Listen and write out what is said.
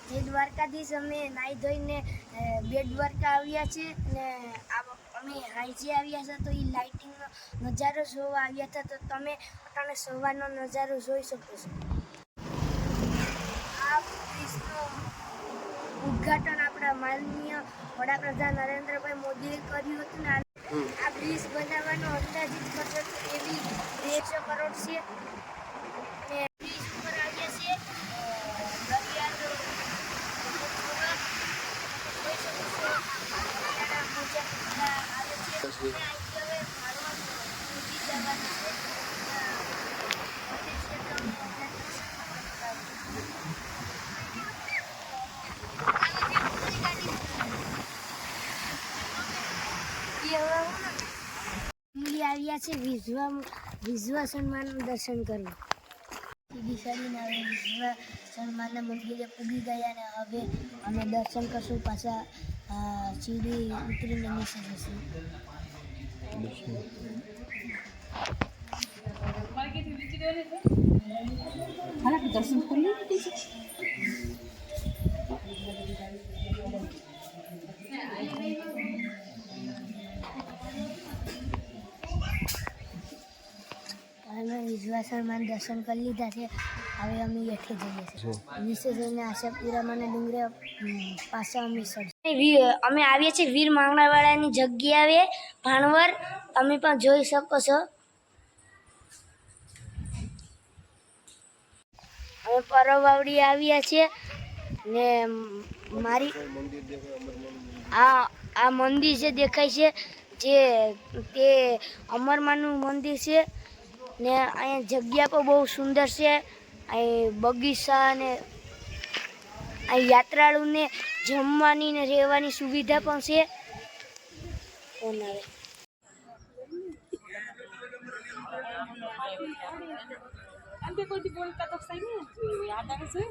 જય દ્વારકાધીશ. અમે નાહી ધોઈને બેટ દ્વારકા આવ્યા છે ને અમે હાઈજે આવ્યા છે તો એ લાઇટિંગનો નજારો જોવા આવ્યા હતા. તો તમે સવારનો નજારો જોઈ શકો છો. આ બ્રિજનું ઉદ્ઘાટન આપણા માનનીય વડાપ્રધાન નરેન્દ્રભાઈ મોદીએ કર્યું હતું ને આ બ્રિજ બનાવવાનો અંદાજિત ખર્ચો એવી 150 કરોડ છે. ને બ્રિજ ઉપર આવ્યા છે દરિયાનો આવ્યા છે વિશ્વ સન્માનનું દર્શન કરવા. દિશાડીને હવે વિશ્વ સન્માનના મંદિરે પૂગી ગયા અને હવે અમે દર્શન કરશું. પાછા સીડી ઉતરીને નીચે જશું. દર્શન કરી વિશ્વાસમાં દર્શન કરી લીધા છે. હવે અમે હેઠે જઈએ છીએ. નીચે જઈને આશાપુરામાંના ડુંગરે પાછા અમે આવીએ છીએ વીર માંગણાવાળાની જગ્યાએ ભાણવર. તમે પણ જોઈ શકો છો. અમે પરવાવડી આવ્યા છીએ ને મારી આ મંદિર જે દેખાય છે તે અમરમાનું મંદિર છે ને અહીંયા જગ્યા પણ બહુ સુંદર છે. અહીં બગીચા ને અહીં યાત્રાળુને જમવાની ને રહેવાની સુવિધા પણ છે. કોઈ બોલતા તો સહી નહીં યાદ આવે છે.